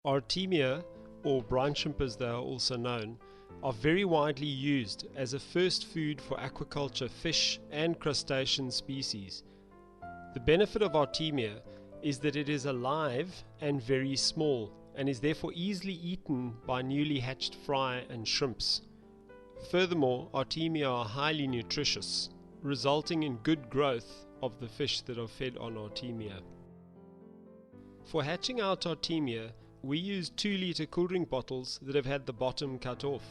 Artemia, or brine shrimp as they are also known, are very widely used as a first food for aquaculture fish and crustacean species. The benefit of Artemia is that it is alive and very small, and is therefore easily eaten by newly hatched fry and shrimps. Furthermore, Artemia are highly nutritious, resulting in good growth of the fish that are fed on Artemia. For hatching out Artemia, we use 2-litre cool drink bottles that have had the bottom cut off.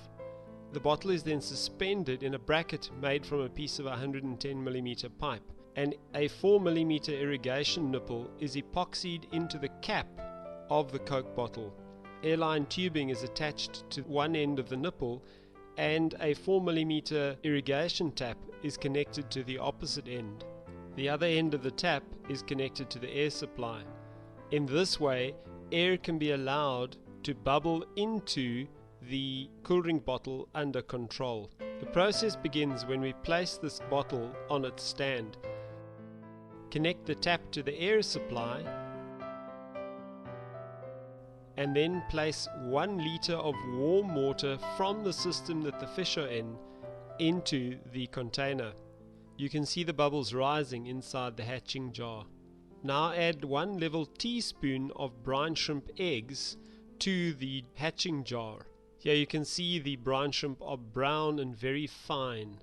The bottle is then suspended in a bracket made from a piece of 110mm pipe, and a 4mm irrigation nipple is epoxied into the cap of the Coke bottle. Airline tubing is attached to one end of the nipple, and a 4mm irrigation tap is connected to the opposite end. The other end of the tap is connected to the air supply. In this way, air can be allowed to bubble into the cool drink bottle under control. The process begins when we place this bottle on its stand. Connect the tap to the air supply and then place 1 litre of warm water from the system that the fish are in into the container. You can see the bubbles rising inside the hatching jar. Now add 1 level teaspoon of brine shrimp eggs to the hatching jar. Here you can see the brine shrimp are brown and very fine.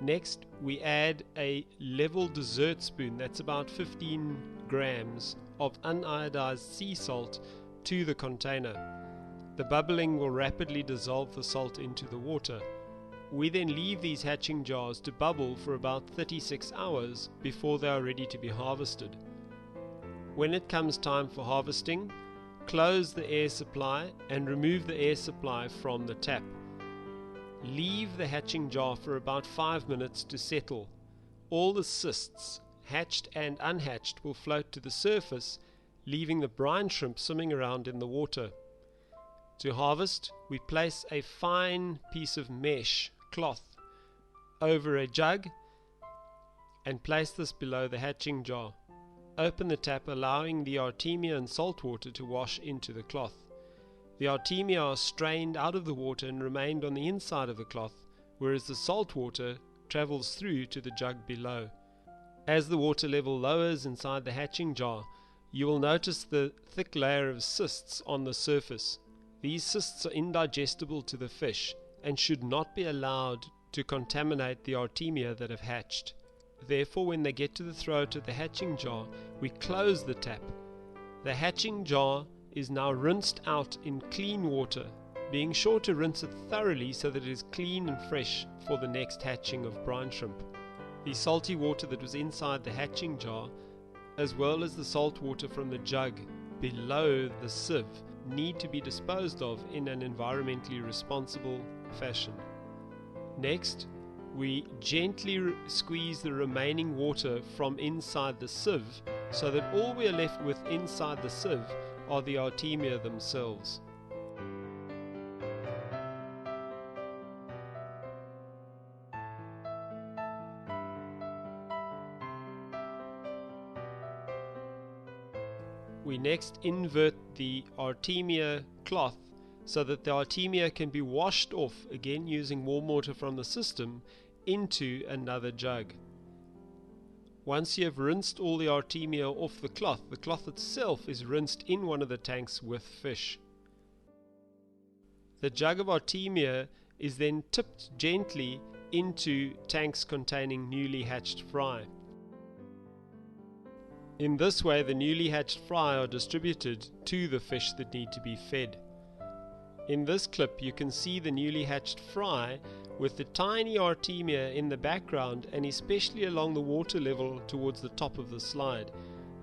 Next we add a level dessert spoon, that's about 15 grams of uniodized sea salt, to the container. The bubbling will rapidly dissolve the salt into the water. We then leave these hatching jars to bubble for about 36 hours before they are ready to be harvested. When it comes time for harvesting, close the air supply and remove the air supply from the tap. Leave the hatching jar for about 5 minutes to settle. All the cysts, hatched and unhatched, will float to the surface, leaving the brine shrimp swimming around in the water. To harvest, we place a fine piece of mesh cloth over a jug and place this below the hatching jar. Open the tap, allowing the Artemia and salt water to wash into the cloth. The Artemia are strained out of the water and remained on the inside of the cloth, whereas the salt water travels through to the jug below. As the water level lowers inside the hatching jar, you will notice the thick layer of cysts on the surface. These cysts are indigestible to the fish and should not be allowed to contaminate the Artemia that have hatched. Therefore, when they get to the throat of the hatching jar, we close the tap. The hatching jar is now rinsed out in clean water, being sure to rinse it thoroughly so that it is clean and fresh for the next hatching of brine shrimp. The salty water that was inside the hatching jar, as well as the salt water from the jug below the sieve, need to be disposed of in an environmentally responsible fashion. Next, we gently squeeze the remaining water from inside the sieve so that all we are left with inside the sieve are the Artemia themselves. We next invert the Artemia cloth so that the Artemia can be washed off, again using warm water from the system, into another jug. Once you have rinsed all the Artemia off the cloth itself is rinsed in one of the tanks with fish. The jug of Artemia is then tipped gently into tanks containing newly hatched fry. In this way, the newly hatched fry are distributed to the fish that need to be fed. In this clip you can see the newly hatched fry with the tiny Artemia in the background, and especially along the water level towards the top of the slide.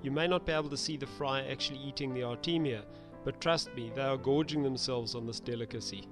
You may not be able to see the fry actually eating the Artemia, but trust me, they are gorging themselves on this delicacy.